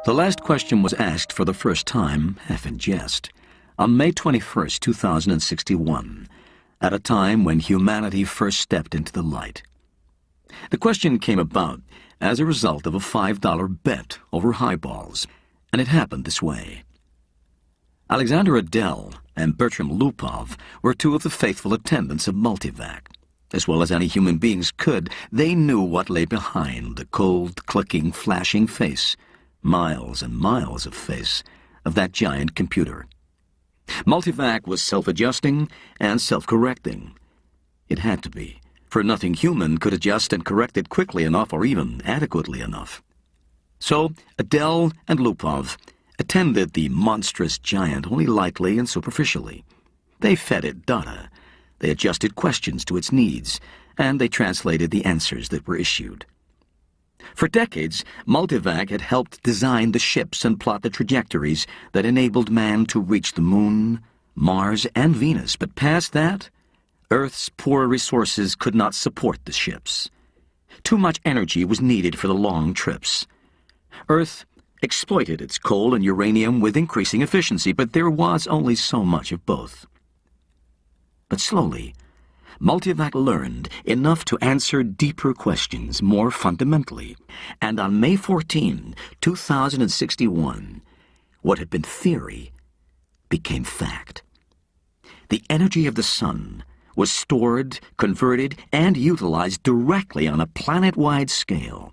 The last question was asked for the first time, half in jest, on May 21st, 2061, at a time when humanity first stepped into the light. The question came about as a result of a $5 bet over highballs, and it happened this way. Alexander Adel and Bertram Lupov were two of the faithful attendants of Multivac. As well as any human beings could, they knew what lay behind the cold, clicking, flashing face, miles and miles of face, of that giant computer. Multivac was self-adjusting and self-correcting. It had to be, for nothing human could adjust and correct it quickly enough or even adequately enough. So Adel and Lupov attended the monstrous giant only lightly and superficially. They fed it data, they adjusted questions to its needs, and they translated the answers that were issued. For decades, Multivac had helped design the ships and plot the trajectories that enabled man to reach the Moon, Mars, and Venus, but past that, Earth's poor resources could not support the ships. Too much energy was needed for the long trips. Earth exploited its coal and uranium with increasing efficiency, but there was only so much of both. But slowly, Multivac learned enough to answer deeper questions more fundamentally, and on May 14, 2061, what had been theory became fact. The energy of the sun was stored, converted, and utilized directly on a planet-wide scale.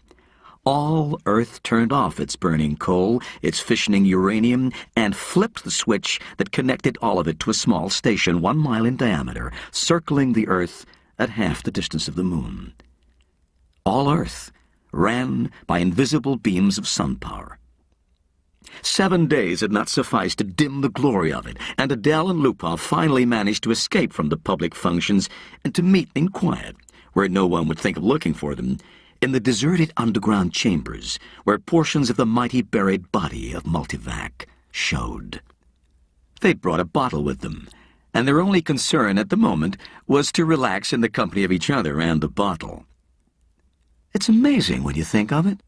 All Earth turned off its burning coal, its fissioning uranium, and flipped the switch that connected all of it to a small station 1 mile in diameter, circling the Earth at half the distance of the Moon. All Earth ran by invisible beams of sun power. 7 days had not sufficed to dim the glory of it, and Adel and Lupov finally managed to escape from the public functions and to meet in quiet, where no one would think of looking for them, in the deserted underground chambers where portions of the mighty buried body of Multivac showed. They'd brought a bottle with them, and their only concern at the moment was to relax in the company of each other and the bottle. "It's amazing when you think of it,"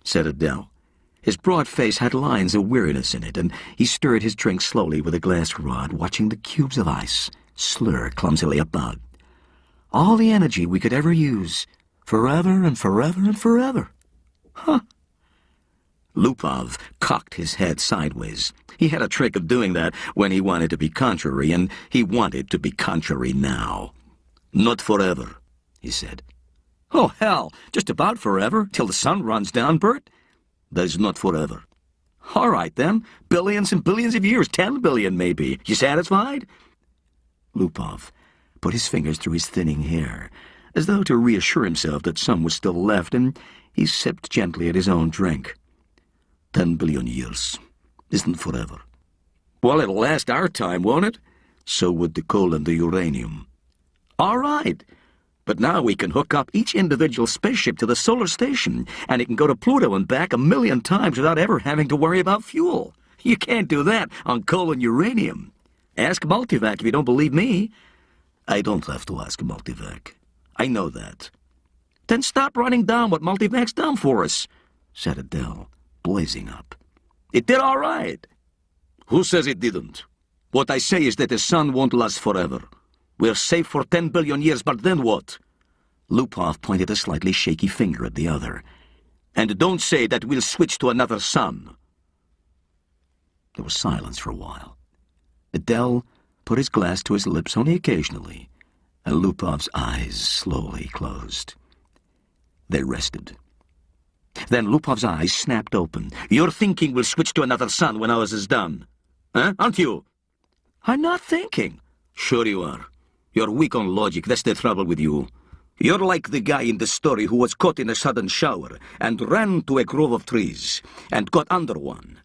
said Adel. His broad face had lines of weariness in it, and he stirred his drink slowly with a glass rod, watching the cubes of ice slur clumsily about. "All the energy we could ever use, forever and forever and forever. Huh." Lupov cocked his head sideways. He had a trick of doing that when he wanted to be contrary, and he wanted to be contrary now. "Not forever," he said. "Oh, hell, just about forever, till the sun runs down, Bert." "That is not forever." "All right, then. Billions and billions of years, 10 billion maybe. You satisfied?" Lupov put his fingers through his thinning hair, as though to reassure himself that some was still left, and he sipped gently at his own drink. 10 billion years isn't forever." "Well, it'll last our time, won't it?" "So would the coal and the uranium." "All right. But now we can hook up each individual spaceship to the solar station, and it can go to Pluto and back 1,000,000 times without ever having to worry about fuel. You can't do that on coal and uranium. Ask Multivac if you don't believe me." "I don't have to ask Multivac. I know that." "Then stop running down what Multivac's done for us," said Adel, blazing up. "It did all right." "Who says it didn't? What I say is that the sun won't last forever. We're safe for 10 billion years, but then what?" Lupov pointed a slightly shaky finger at the other. "And don't say that we'll switch to another sun." There was silence for a while. Adel put his glass to his lips only occasionally, and Lupov's eyes slowly closed. They rested. Then Lupov's eyes snapped open. "You're thinking we'll switch to another sun when ours is done? Huh? Aren't you?" "I'm not thinking." "Sure you are. You're weak on logic, that's the trouble with you. You're like the guy in the story who was caught in a sudden shower and ran to a grove of trees and got under one.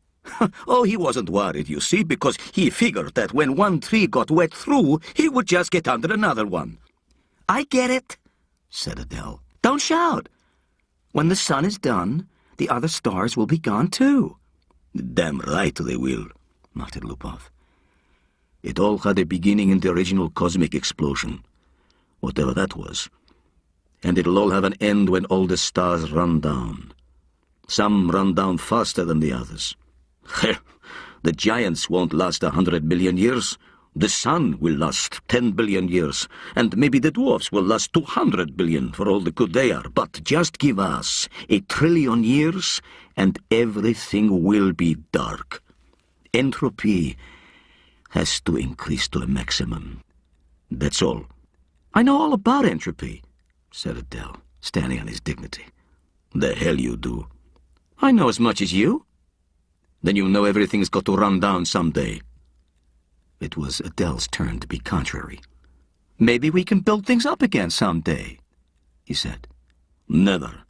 Oh, he wasn't worried, you see, because he figured that when one tree got wet through, he would just get under another one." "I get it," said Adele. "Don't shout. When the sun is done, the other stars will be gone too." "Damn right they will," muttered Lupov. "It all had a beginning in the original cosmic explosion, whatever that was. And it'll all have an end when all the stars run down. Some run down faster than the others. The giants won't last 100 billion years. The sun will last 10 billion years, and maybe the dwarfs will last 200 billion for all the good they are. But just give us 1 trillion years, and everything will be dark. Entropy has to increase to a maximum. That's all. I know all about entropy, said Adele, standing on his dignity. The hell you do. I know as much as you. Then you know everything's got to run down someday. It was Adele's turn to be contrary. Maybe we can build things up again someday, he said. Never.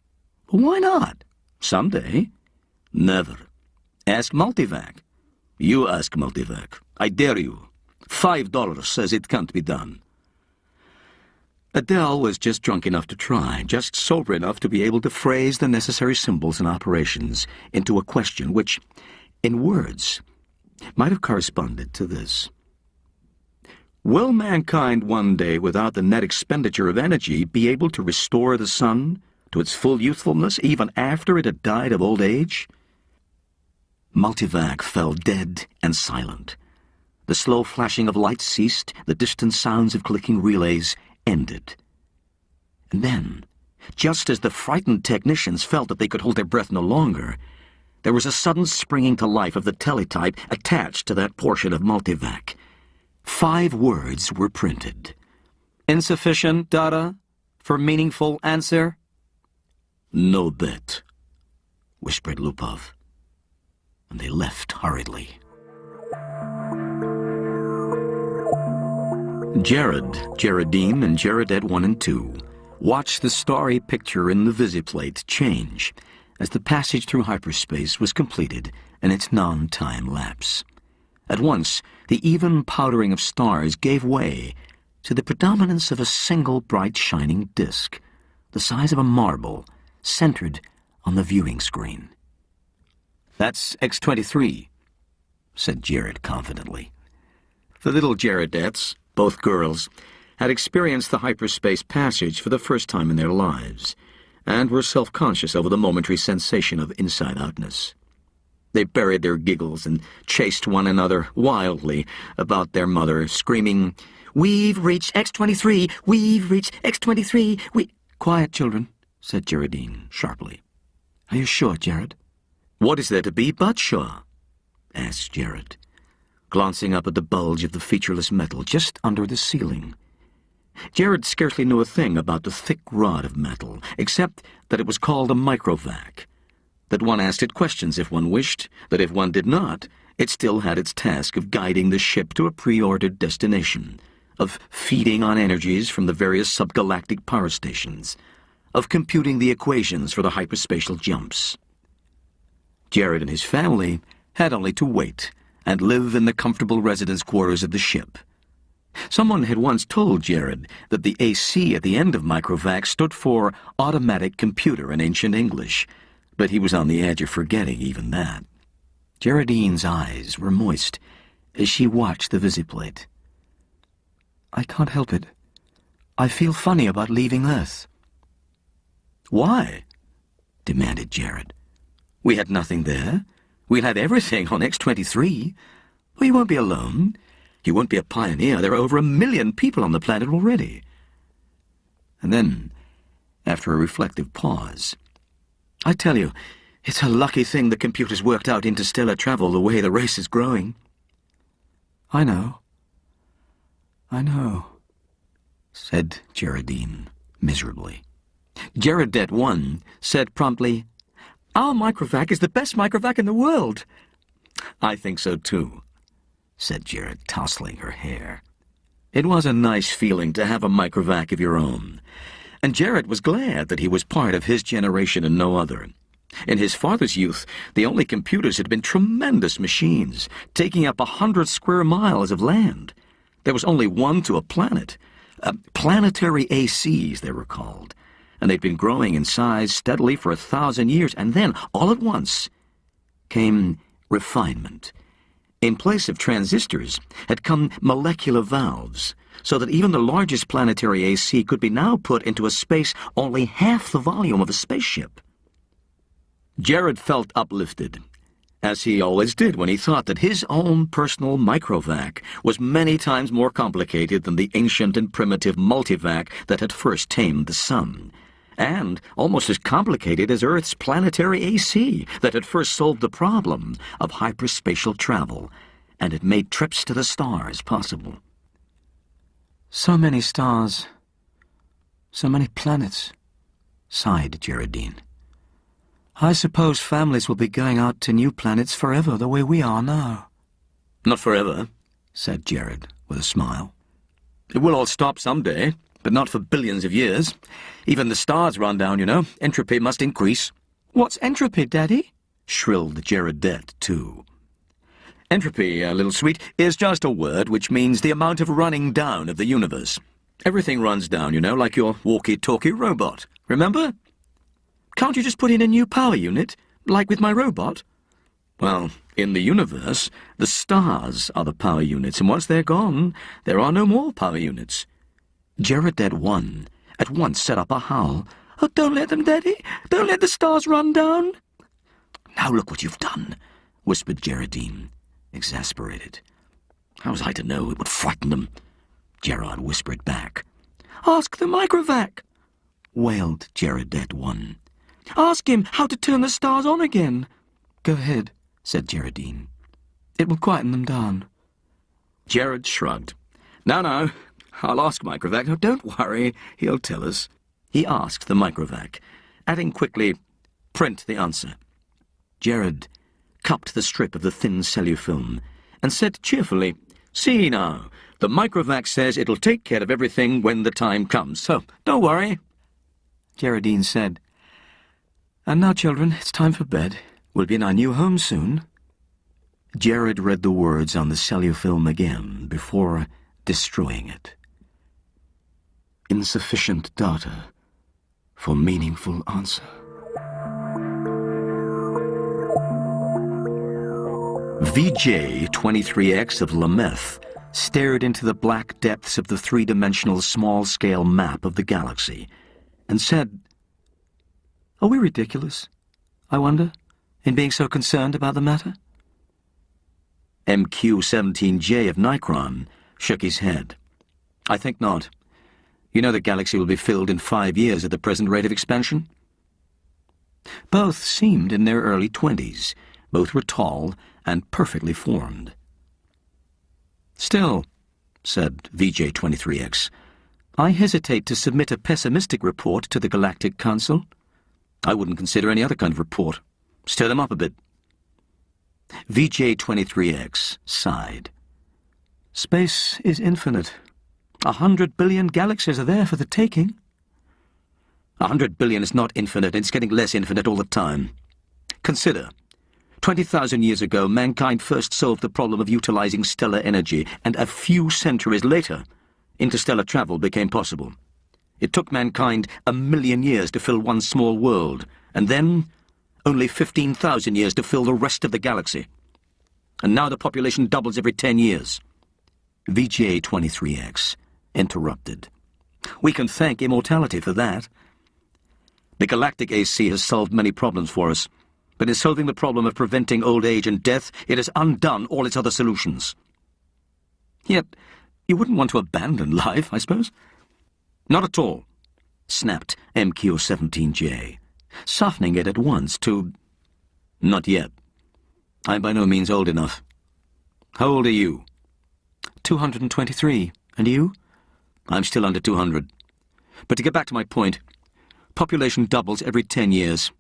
Why not? Someday. Never. Ask Multivac. You ask Multivac. I dare you. $5 says it can't be done. Adele was just drunk enough to try, just sober enough to be able to phrase the necessary symbols and operations into a question which, in words, might have corresponded to this. Will mankind one day, without the net expenditure of energy, be able to restore the sun to its full youthfulness even after it had died of old age? Multivac fell dead and silent. The slow flashing of lights ceased, the distant sounds of clicking relays ended. And then, just as the frightened technicians felt that they could hold their breath no longer, there was a sudden springing to life of the teletype attached to that portion of Multivac. 5 words were printed. Insufficient data for meaningful answer? No bet, whispered Lupov. And they left hurriedly. Jared, Geraldine, and Jaredette 1 and 2 watched the starry picture in the visiplate change as the passage through hyperspace was completed in its non-time lapse. At once, the even powdering of stars gave way to the predominance of a single bright shining disk, the size of a marble, centered on the viewing screen. That's X-23, said Jared confidently. The little Jaredettes, both girls, had experienced the hyperspace passage for the first time in their lives, and were self-conscious over the momentary sensation of inside-outness. They buried their giggles and chased one another wildly about their mother, screaming, "We've reached X-23! We've reached X-23! Quiet, children, said Geraldine sharply. Are you sure, Jared? What is there to be but sure? Asked Jared, glancing up at the bulge of the featureless metal just under the ceiling. Jared scarcely knew a thing about the thick rod of metal, except that it was called a microvac, that one asked it questions if one wished, that if one did not, it still had its task of guiding the ship to a pre-ordered destination, of feeding on energies from the various subgalactic power stations, of computing the equations for the hyperspatial jumps. Jared and his family had only to wait and live in the comfortable residence quarters of the ship. Someone had once told Jared that the AC at the end of microvac stood for automatic computer in ancient English, but he was on the edge of forgetting even that. Geraldine's eyes were moist as she watched the visiplate. I can't help it. I feel funny about leaving Earth. Why? Demanded Jared. We had nothing there. We'll have everything on X-23. Well, you won't be alone. You won't be a pioneer. There are over 1 million people on the planet already. And then, after a reflective pause, I tell you, it's a lucky thing the computers worked out interstellar travel the way the race is growing. I know, said Geraldine miserably. Jaredette 1 said promptly, Our microvac is the best microvac in the world. I think so too, said Jared, tousling her hair. It was a nice feeling to have a microvac of your own, and Jared was glad that he was part of his generation and no other. In his father's youth, the only computers had been tremendous machines, taking up 100 square miles of land. There was only one to a planet. Planetary ACs, they were called, and they'd been growing in size steadily for 1,000 years, and then, all at once, came refinement. In place of transistors had come molecular valves, so that even the largest planetary AC could be now put into a space only half the volume of a spaceship. Jared felt uplifted, as he always did when he thought that his own personal microvac was many times more complicated than the ancient and primitive multivac that had first tamed the sun, and almost as complicated as Earth's planetary AC that had first solved the problem of hyperspatial travel, and had made trips to the stars possible. So many stars, so many planets, sighed Geraldine. I suppose families will be going out to new planets forever the way we are now. Not forever, said Jared with a smile. It will all stop someday, but not for billions of years. Even the stars run down, you know. Entropy must increase. What's entropy, Daddy? Shrilled Geraldette, too. Entropy, little sweet, is just a word which means the amount of running down of the universe. Everything runs down, you know, like your walkie-talkie robot. Remember? Can't you just put in a new power unit, like with my robot? Well, in the universe, the stars are the power units, and once they're gone, there are no more power units. Geraldette 1 at once set up a howl. Oh, don't let them, Daddy. Don't let the stars run down. Now look what you've done, whispered Geraldine, exasperated. How was I to know it would frighten them? Gerard whispered back. Ask the microvac, wailed Geraldette 1. Ask him how to turn the stars on again. Go ahead, said Geraldine. It will quieten them down. Jared shrugged. No, I'll ask Microvac. No, don't worry, he'll tell us. He asked the Microvac, adding quickly, print the answer. Jared cupped the strip of the thin cellufilm and said cheerfully, See now, the Microvac says it'll take care of everything when the time comes, so don't worry. Geraldine said, And now, children, it's time for bed. We'll be in our new home soon. Jared read the words on the cellufilm again before destroying it. Insufficient data for meaningful answer. VJ-23X of Lameth stared into the black depths of the three-dimensional small-scale map of the galaxy and said, Are we ridiculous, I wonder, in being so concerned about the matter? MQ-17J of Nikron shook his head. I think not. You know the galaxy will be filled in 5 years at the present rate of expansion. Both seemed in their early 20s. Both were tall and perfectly formed. Still, said VJ-23X, I hesitate to submit a pessimistic report to the Galactic Council. I wouldn't consider any other kind of report. Stir them up a bit. VJ-23X sighed. Space is infinite. 100 billion galaxies are there for the taking. 100 billion is not infinite, it's getting less infinite all the time. Consider, 20,000 years ago, mankind first solved the problem of utilizing stellar energy, and a few centuries later, interstellar travel became possible. It took mankind 1,000,000 years to fill one small world, and then only 15,000 years to fill the rest of the galaxy. And now the population doubles every 10 years. VJ-23X interrupted. We can thank immortality for that. The galactic AC has solved many problems for us, but in solving the problem of preventing old age and death, it has undone all its other solutions. Yet, you wouldn't want to abandon life, I suppose? Not at all, snapped MQ-17J, softening it at once to, Not yet. I'm by no means old enough. How old are you? 223. And you? I'm still under 200. But to get back to my point, population doubles every 10 years.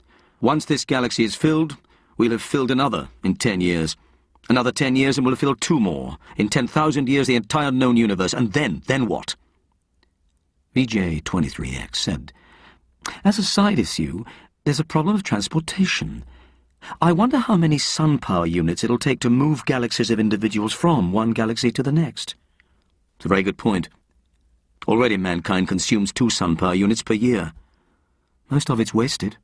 Once this galaxy is filled, we'll have filled another in 10 years. Another 10 years and we'll have filled 2 more. In 10,000 years, the entire known universe. And then what? VJ-23X said, As a side issue, there's a problem of transportation. I wonder how many sun power units it'll take to move galaxies of individuals from one galaxy to the next. It's a very good point. Already mankind consumes 2 sun power units per year. Most of it's wasted.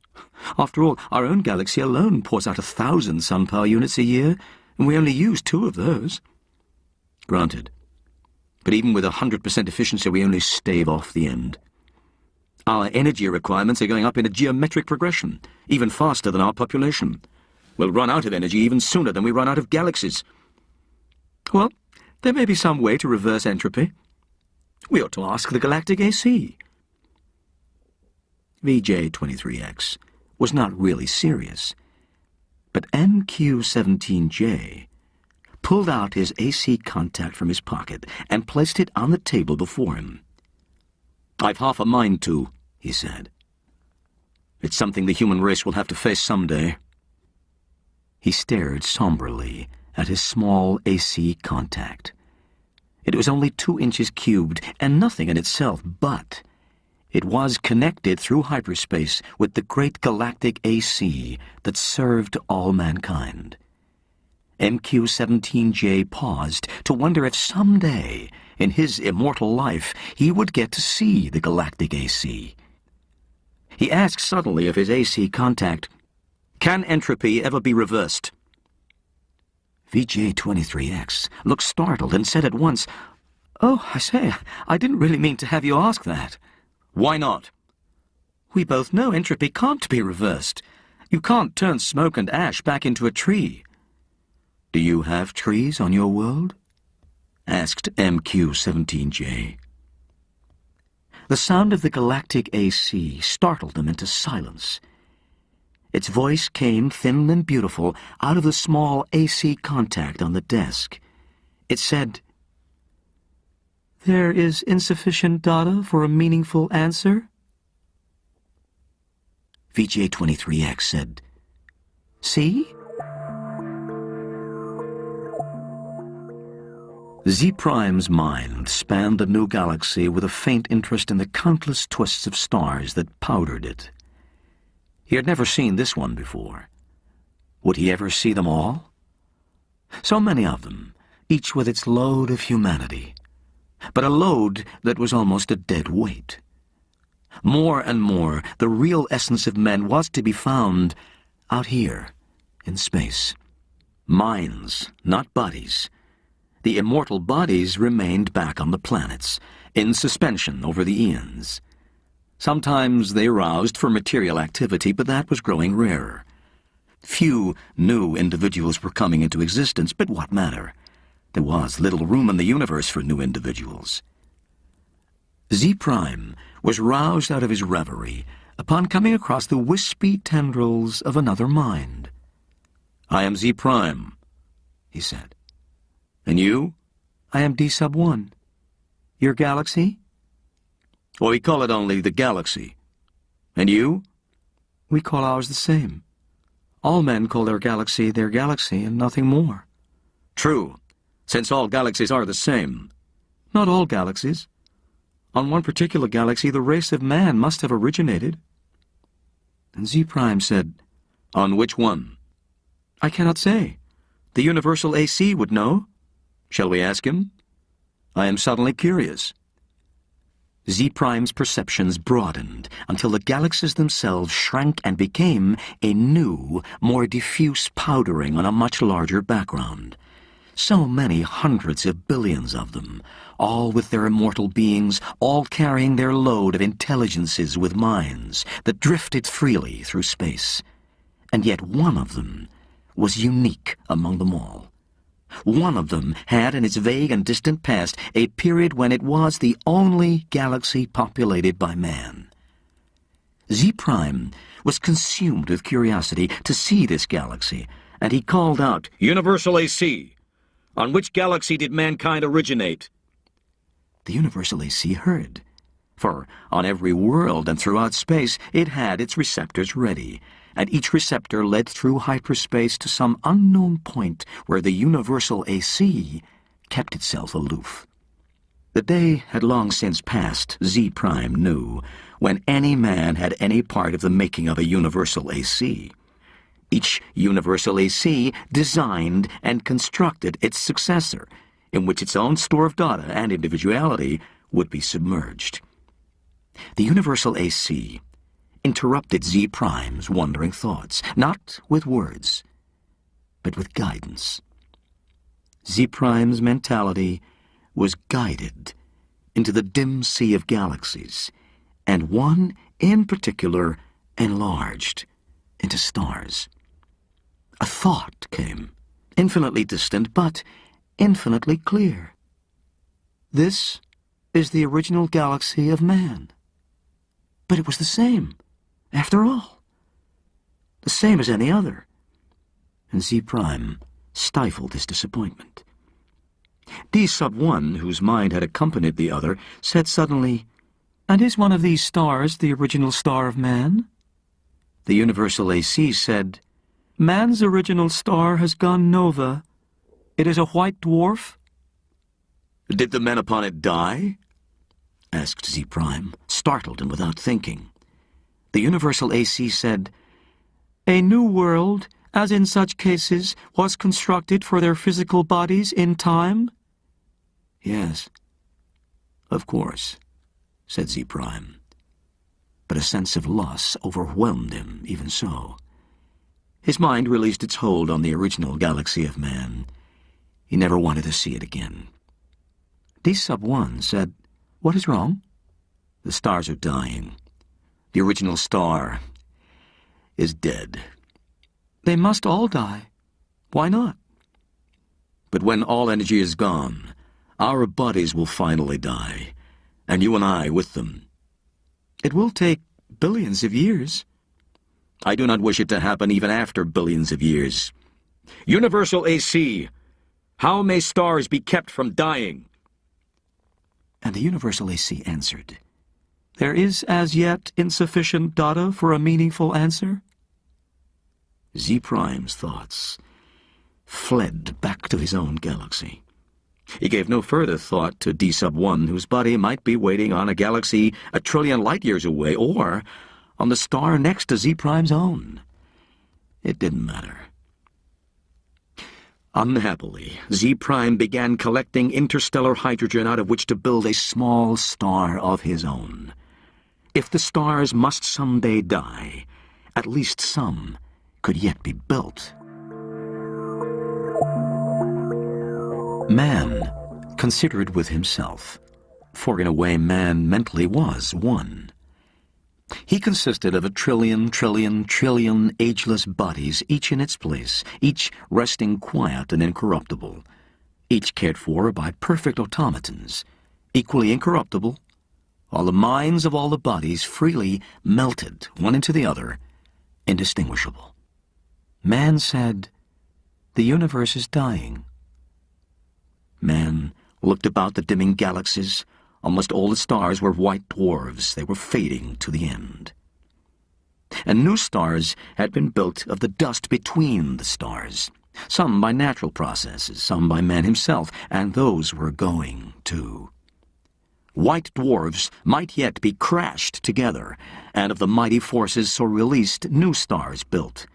After all, our own galaxy alone pours out 1,000 sun power units a year, and we only use 2 of those. Granted. But even with 100% efficiency, we only stave off the end. Our energy requirements are going up in a geometric progression, even faster than our population. We'll run out of energy even sooner than we run out of galaxies. Well, there may be some way to reverse entropy. We ought to ask the galactic AC. VJ-23X was not really serious, but MQ-17J pulled out his AC contact from his pocket and placed it on the table before him. "I've half a mind to," he said. "It's something the human race will have to face someday." He stared somberly at his small AC contact. It was only 2 inches cubed and nothing in itself, but it was connected through hyperspace with the great galactic AC that served all mankind. MQ-17J paused to wonder if someday, in his immortal life, he would get to see the galactic AC. He asked suddenly of his AC contact, "Can entropy ever be reversed?" VJ-23X looked startled and said at once, "Oh, I say, I didn't really mean to have you ask that." "Why not?" "We both know entropy can't be reversed. You can't turn smoke and ash back into a tree." "Do you have trees on your world?" asked MQ-17J. The sound of the galactic AC startled them into silence. Its voice came, thin and beautiful, out of the small AC contact on the desk. It said, "There is insufficient data for a meaningful answer?" VJ-23X said, "See?" Z-Prime's mind spanned the new galaxy with a faint interest in the countless twists of stars that powdered it. He had never seen this one before. Would he ever see them all? So many of them, each with its load of humanity, but a load that was almost a dead weight. More and more, the real essence of men was to be found out here, in space. Minds, not bodies. The immortal bodies remained back on the planets, in suspension over the eons. Sometimes they roused for material activity, but that was growing rarer. Few new individuals were coming into existence, but what matter? There was little room in the universe for new individuals. Z-Prime was roused out of his reverie upon coming across the wispy tendrils of another mind. "I am Z-Prime," he said. "And you?" "I am D-1. Your galaxy?" "Well, we call it only the galaxy. And you?" "We call ours the same. All men call their galaxy and nothing more." "True, since all galaxies are the same." "Not all galaxies. On one particular galaxy, the race of man must have originated." And Z-Prime said, "On which one?" "I cannot say. The universal AC would know." "Shall we ask him?" "I am suddenly curious." Z-Prime's perceptions broadened until the galaxies themselves shrank and became a new, more diffuse powdering on a much larger background. So many hundreds of billions of them, all with their immortal beings, all carrying their load of intelligences with minds that drifted freely through space. And yet one of them was unique among them all. One of them had in its vague and distant past a period when it was the only galaxy populated by man. Z-Prime was consumed with curiosity to see this galaxy, and he called out, "Universal AC! On which galaxy did mankind originate?" The Universal AC heard, for on every world and throughout space it had its receptors ready, and each receptor led through hyperspace to some unknown point where the Universal AC kept itself aloof. The day had long since passed, Z-Prime knew, when any man had any part of the making of a Universal AC. Each Universal AC designed and constructed its successor, in which its own store of data and individuality would be submerged. The Universal AC interrupted Z-Prime's wandering thoughts, not with words, but with guidance. Z-Prime's mentality was guided into the dim sea of galaxies, and one in particular enlarged into stars. A thought came, infinitely distant, but infinitely clear. This is the original galaxy of man. But it was the same, after all. The same as any other. And Z Prime stifled his disappointment. D sub 1, whose mind had accompanied the other, said suddenly, "And is one of these stars the original star of man?" The Universal AC said, "Man's original star has gone nova. It is a white dwarf." "Did the men upon it die?" asked Z Prime, startled and without thinking. The Universal AC said, "A new world, as in such cases, was constructed for their physical bodies in time?" "Yes, of course," said Z Prime. But a sense of loss overwhelmed him even so. His mind released its hold on the original galaxy of man. He never wanted to see it again. D sub 1 said, "What is wrong?" "The stars are dying. The original star is dead." "They must all die. Why not?" "But when all energy is gone, our bodies will finally die, and you and I with them." "It will take billions of years." "I do not wish it to happen even after billions of years. Universal AC, how may stars be kept from dying?" And the Universal AC answered, "There is as yet insufficient data for a meaningful answer." Z Prime's thoughts fled back to his own galaxy. He gave no further thought to D sub 1, whose body might be waiting on a galaxy 1,000,000,000,000 light-years away, or on the star next to Z Prime's own. It didn't matter. Unhappily, Z Prime began collecting interstellar hydrogen out of which to build a small star of his own. If the stars must someday die, at least some could yet be built. Man considered with himself, for in a way man mentally was one. He consisted of 1,000,000,000,000,000,000,000,000 ageless bodies, each in its place, each resting quiet and incorruptible, each cared for by perfect automatons, equally incorruptible, while the minds of all the bodies freely melted one into the other, indistinguishable. Man said, "The universe is dying." Man looked about the dimming galaxies. Almost all the stars were white dwarfs. They were fading to the end. And new stars had been built of the dust between the stars, some by natural processes, some by man himself, and those were going, too. White dwarfs might yet be crashed together, and of the mighty forces so released, new stars built.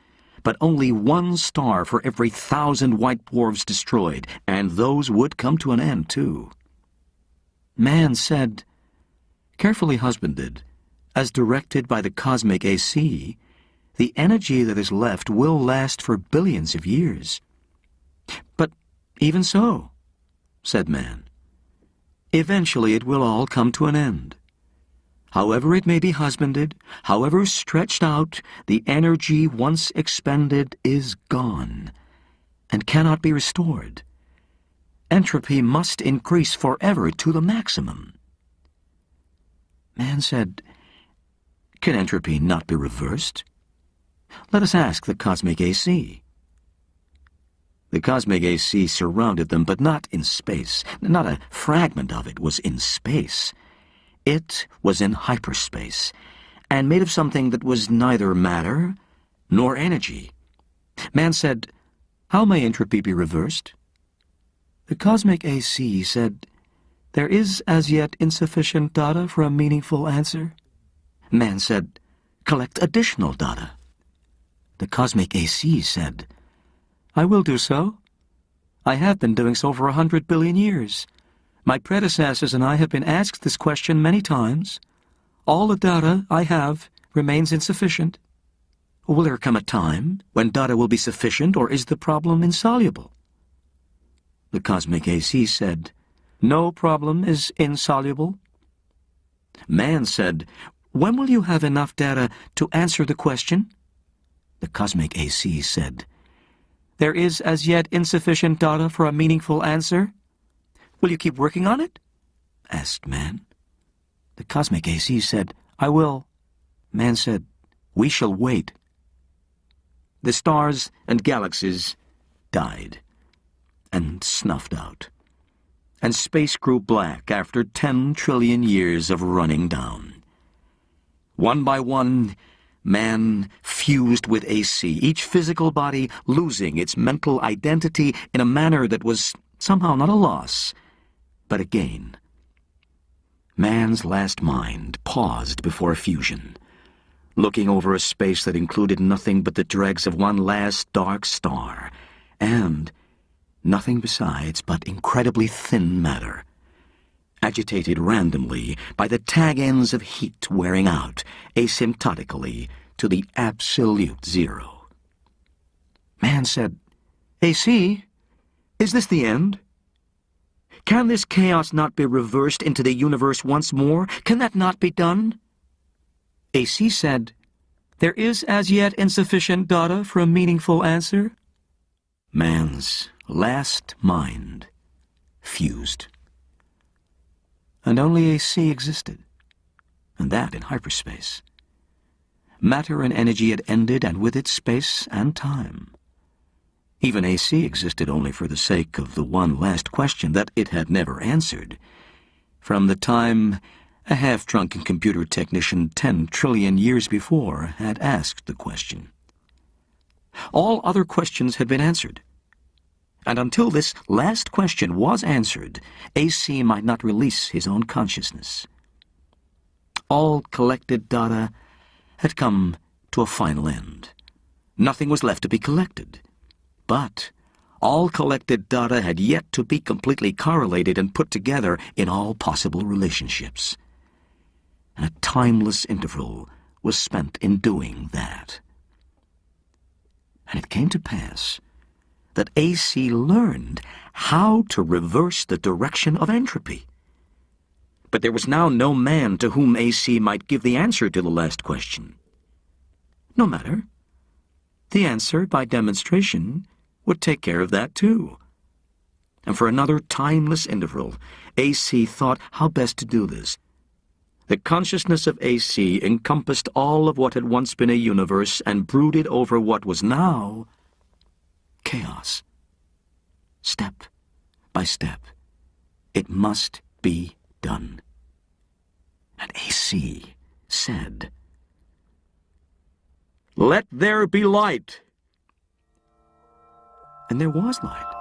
But only one star for every 1,000 white dwarfs destroyed, and those would come to an end, too. Man said, "Carefully husbanded, as directed by the cosmic AC, the energy that is left will last for billions of years." "But even so," said man, "eventually it will all come to an end. However it may be husbanded, however stretched out, the energy once expended is gone, and cannot be restored. Entropy must increase forever to the maximum." Man said, "Can entropy not be reversed? Let us ask the cosmic AC." The cosmic AC surrounded them, but not in space. Not a fragment of it was in space. It was in hyperspace, and made of something that was neither matter nor energy. Man said, "How may entropy be reversed?" The cosmic AC said, "There is as yet insufficient data for a meaningful answer." Man said, "Collect additional data." The cosmic AC said, "I will do so. I have been doing so for 100 billion years. My predecessors and I have been asked this question many times. All the data I have remains insufficient. Will there come a time when data will be sufficient, or is the problem insoluble?" The cosmic AC said, "No problem is insoluble." Man said, When will you have enough data to answer the question? The cosmic AC said, There is as yet insufficient data for a meaningful answer. Will you keep working on it? Asked Man. The cosmic AC said, I will. Man said, We shall wait. The stars and galaxies died and snuffed out, and space grew black after 10 trillion years of running down. One by one, man fused with AC, each physical body losing its mental identity in a manner that was somehow not a loss, but a gain. Man's last mind paused before fusion, looking over a space that included nothing but the dregs of one last dark star, and nothing besides but incredibly thin matter, agitated randomly by the tag ends of heat wearing out asymptotically to the absolute zero. Man said, AC, is this the end? Can this chaos not be reversed into the universe once more? Can that not be done? AC said, There is as yet insufficient data for a meaningful answer. Man's last mind fused. And only AC existed, and that in hyperspace. Matter and energy had ended, and with it space and time. Even AC existed only for the sake of the one last question that it had never answered, from the time a half-drunken computer technician 10 trillion years before had asked the question. All other questions had been answered, and until this last question was answered, AC might not release his own consciousness. All collected data had come to a final end. Nothing was left to be collected. But all collected data had yet to be completely correlated and put together in all possible relationships. And a timeless interval was spent in doing that. And it came to pass that AC learned how to reverse the direction of entropy. But there was now no man to whom AC might give the answer to the last question. No matter. The answer, by demonstration, would take care of that too. And for another timeless interval, AC thought how best to do this. The consciousness of AC encompassed all of what had once been a universe and brooded over what was now chaos. Step by step, it must be done. And AC said, Let there be light. And there was light.